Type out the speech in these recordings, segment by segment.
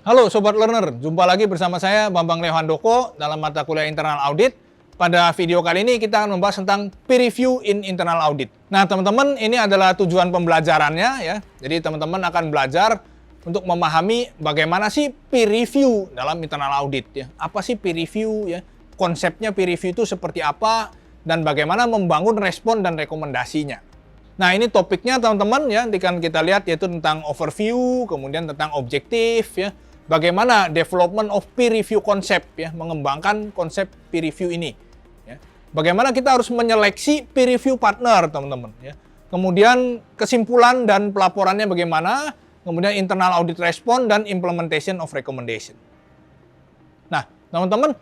Halo Sobat Learner, jumpa lagi bersama saya Bambang Leo Handoko dalam mata kuliah Internal Audit. Pada video kali ini kita akan membahas tentang peer review in Internal Audit. Nah teman-teman, ini adalah tujuan pembelajarannya ya. Jadi teman-teman akan belajar untuk memahami bagaimana sih peer review dalam Internal Audit ya. Apa sih peer review ya? Konsepnya peer review itu seperti apa dan bagaimana membangun respon dan rekomendasinya. Nah ini topiknya teman-teman ya, nanti kan kita lihat yaitu tentang overview, kemudian tentang objektif ya. Bagaimana development of peer review concept ya, mengembangkan konsep peer review ini. Ya. Bagaimana kita harus menyeleksi peer review partner teman-teman. Ya. Kemudian kesimpulan dan pelaporannya bagaimana, kemudian internal audit respon dan implementation of recommendation. Nah teman-teman,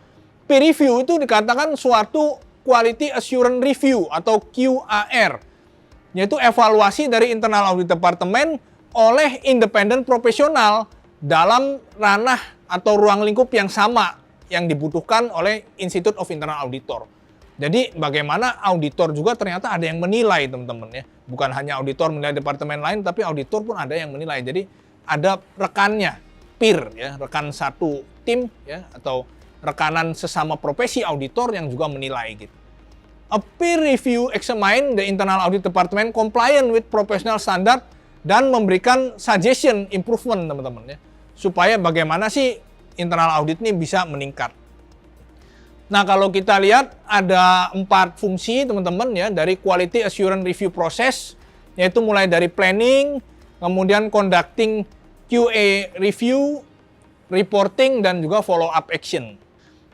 peer review itu dikatakan suatu quality assurance review atau QAR. Yaitu evaluasi dari internal audit departemen oleh independen profesional dalam ranah atau ruang lingkup yang sama yang dibutuhkan oleh Institute of Internal Auditor. Jadi bagaimana auditor juga ternyata ada yang menilai teman-teman ya. Bukan hanya auditor menilai departemen lain, tapi auditor pun ada yang menilai. Jadi ada rekannya, peer ya, rekan satu tim ya, atau rekanan sesama profesi auditor yang juga menilai gitu. A peer review examine the internal audit department compliant with professional standard dan memberikan suggestion improvement teman-teman ya. Supaya bagaimana sih internal audit ini bisa meningkat. Nah kalau kita lihat ada 4 fungsi teman-teman ya dari quality assurance review process, yaitu mulai dari planning, kemudian conducting QA review, reporting, dan juga follow up action.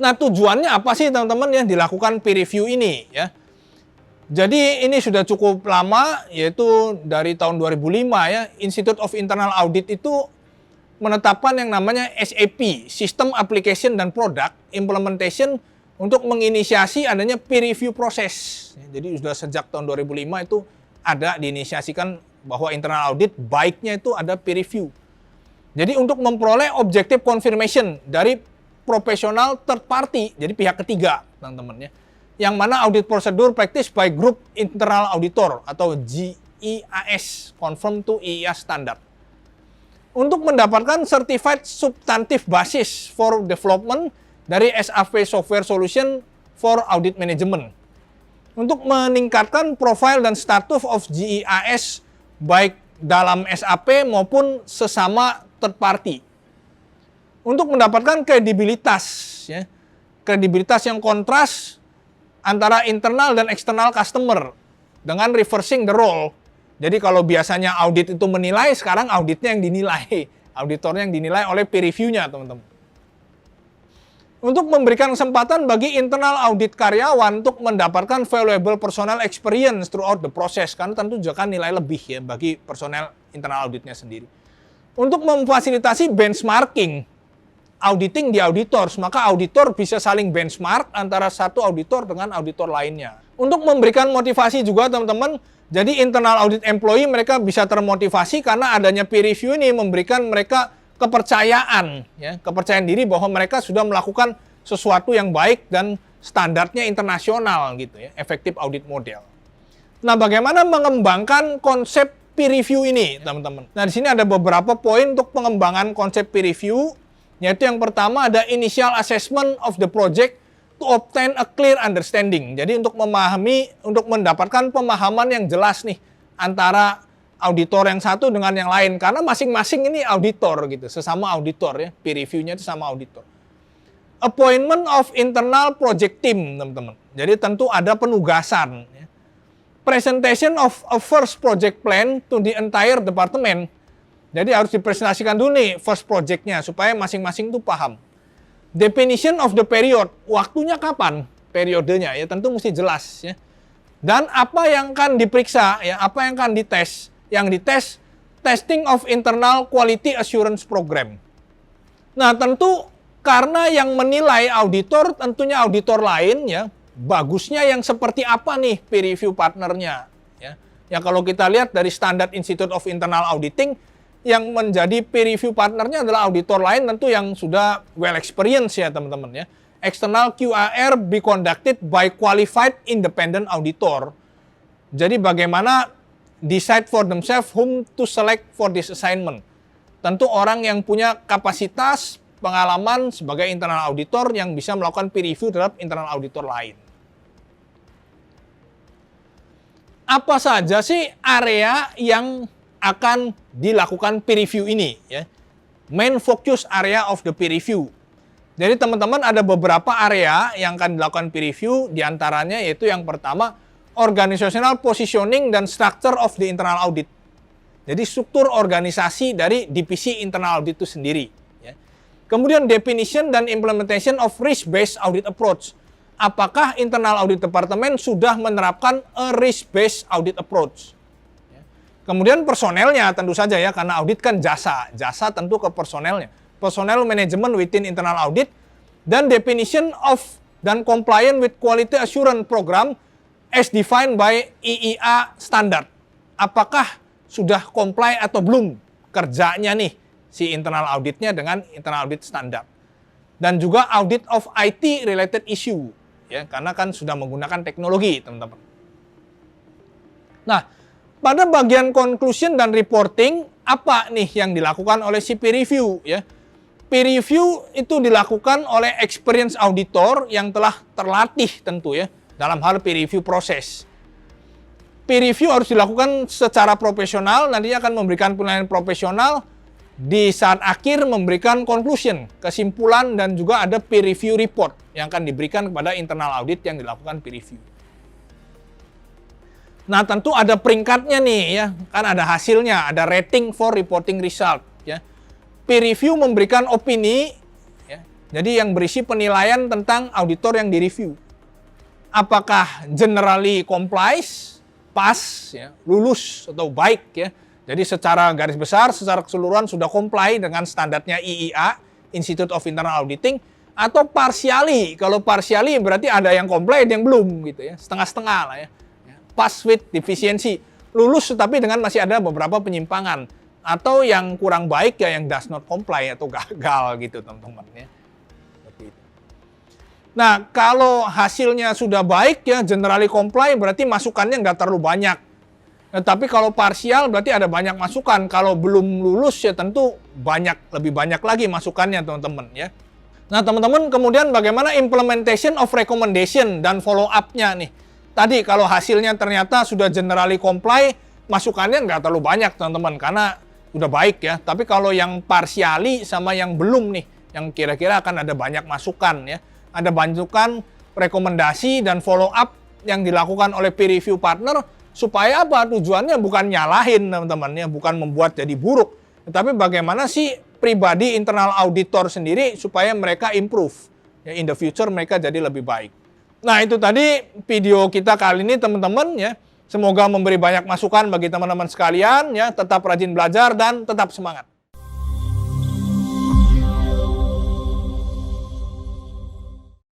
Nah tujuannya apa sih teman-teman ya dilakukan peer review ini ya. Jadi ini sudah cukup lama, yaitu dari tahun 2005 ya, Institute of Internal Audit itu menetapkan yang namanya SAP, System Application dan Product Implementation untuk menginisiasi adanya peer review proses. Jadi sudah sejak tahun 2005 itu ada diinisiasikan bahwa internal audit baiknya itu ada peer review. Jadi untuk memperoleh objective confirmation dari profesional third party, jadi pihak ketiga teman-teman ya. Yang mana audit prosedur practice by group internal auditor atau GIAS, conform to IAS standard. Untuk mendapatkan Certified Substantive Basis for Development dari SAP Software Solution for Audit Management. Untuk meningkatkan profil dan status of GIAS baik dalam SAP maupun sesama third party. Untuk mendapatkan kredibilitas, ya, kredibilitas yang kontras antara internal dan eksternal customer dengan reversing the role. Jadi kalau biasanya audit itu menilai, sekarang auditnya yang dinilai. Auditornya yang dinilai oleh peer review-nya, teman-teman. Untuk memberikan kesempatan bagi internal audit karyawan untuk mendapatkan valuable personal experience throughout the process. Karena tentu juga kan nilai lebih ya bagi personel internal auditnya sendiri. Untuk memfasilitasi benchmarking, auditing di auditors. Maka auditor bisa saling benchmark antara satu auditor dengan auditor lainnya. Untuk memberikan motivasi juga, teman-teman, jadi internal audit employee mereka bisa termotivasi karena adanya peer review ini memberikan mereka kepercayaan, ya, kepercayaan diri bahwa mereka sudah melakukan sesuatu yang baik dan standarnya internasional gitu ya, effective audit model. Nah, bagaimana mengembangkan konsep peer review ini, teman-teman? Nah, di sini ada beberapa poin untuk pengembangan konsep peer review, yaitu yang pertama ada initial assessment of the project to obtain a clear understanding. Jadi untuk memahami, untuk mendapatkan pemahaman yang jelas nih antara auditor yang satu dengan yang lain. Karena masing-masing ini auditor gitu, sesama auditor ya, peer review-nya itu sama auditor. Appointment of internal project team, teman-teman. Jadi tentu ada penugasan. Ya. Presentation of a first project plan to the entire department. Jadi harus dipresentasikan dulu nih first project-nya supaya masing-masing itu paham. Definition of the period, waktunya kapan, periodenya ya tentu mesti jelas ya. Dan apa yang akan diperiksa ya, apa yang akan dites? Yang dites testing of internal quality assurance program. Nah, tentu karena yang menilai auditor tentunya auditor lain ya, bagusnya yang seperti apa nih peer review partnernya ya. Ya kalau kita lihat dari standar Institute of Internal Auditing, yang menjadi peer review partnernya adalah auditor lain tentu yang sudah well experience ya teman-teman ya. External QAR be conducted by qualified independent auditor. Jadi bagaimana decide for themselves whom to select for this assignment. tentu orang yang punya kapasitas, pengalaman sebagai internal auditor yang bisa melakukan peer review terhadap internal auditor lain. Apa saja sih area yang akan dilakukan peer review ini? Ya? Main focus area of the peer review. Jadi teman-teman ada beberapa area yang akan dilakukan peer review, diantaranya yaitu yang pertama, organizational positioning dan structure of the internal audit. Jadi struktur organisasi dari divisi internal audit itu sendiri. Ya. Kemudian definition dan implementation of risk-based audit approach. Apakah internal audit departemen sudah menerapkan a risk-based audit approach? Ya. Kemudian personelnya tentu saja ya, karena audit kan jasa. Jasa tentu ke personelnya. Personel management within internal audit, dan definition of dan compliant with quality assurance program as defined by IIA standard. Apakah sudah comply atau belum kerjanya nih si internal auditnya dengan internal audit standar. Dan juga audit of IT related issue, ya, karena kan sudah menggunakan teknologi, teman-teman. Nah, pada bagian conclusion dan reporting, apa nih yang dilakukan oleh si peer review, ya? Peer review itu dilakukan oleh experienced auditor yang telah terlatih tentu ya dalam hal peer review proses. Peer review harus dilakukan secara profesional, nantinya akan memberikan penilaian profesional, di saat akhir memberikan conclusion, kesimpulan, dan juga ada peer review report yang akan diberikan kepada internal audit yang dilakukan peer review. Nah, tentu ada peringkatnya nih ya, kan ada hasilnya, ada rating for reporting result ya. Peer review memberikan opini, ya, jadi yang berisi penilaian tentang auditor yang direview. Apakah generally complies, pas, ya, lulus atau baik ya. Jadi secara garis besar, secara keseluruhan sudah comply dengan standarnya IIA, Institute of Internal Auditing, atau partially. Kalau partially berarti ada yang comply, ada yang belum gitu ya, setengah-setengah lah ya. Pass with deficiency, lulus tetapi dengan masih ada beberapa penyimpangan. Atau yang kurang baik ya yang does not comply atau gagal gitu teman-teman ya. Nah, kalau hasilnya sudah baik ya generally comply berarti masukannya nggak terlalu banyak. Nah, tapi kalau parsial berarti ada banyak masukan. Kalau belum lulus ya tentu lebih banyak lagi masukannya teman-teman ya. Nah teman-teman kemudian bagaimana implementation of recommendation dan follow up-nya nih. Tadi kalau hasilnya ternyata sudah generally comply, masukannya nggak terlalu banyak teman-teman karena udah baik ya, tapi kalau yang parsiali sama yang belum nih, yang kira-kira akan ada banyak masukan ya, ada masukan, rekomendasi dan follow up yang dilakukan oleh peer review partner supaya apa? Tujuannya bukan nyalahin teman-teman ya, bukan membuat jadi buruk, tetapi bagaimana sih pribadi internal auditor sendiri supaya mereka improve ya, in the future mereka jadi lebih baik. Nah itu tadi video kita kali ini teman-teman ya. Semoga memberi banyak masukan bagi teman-teman sekalian ya, tetap rajin belajar dan tetap semangat.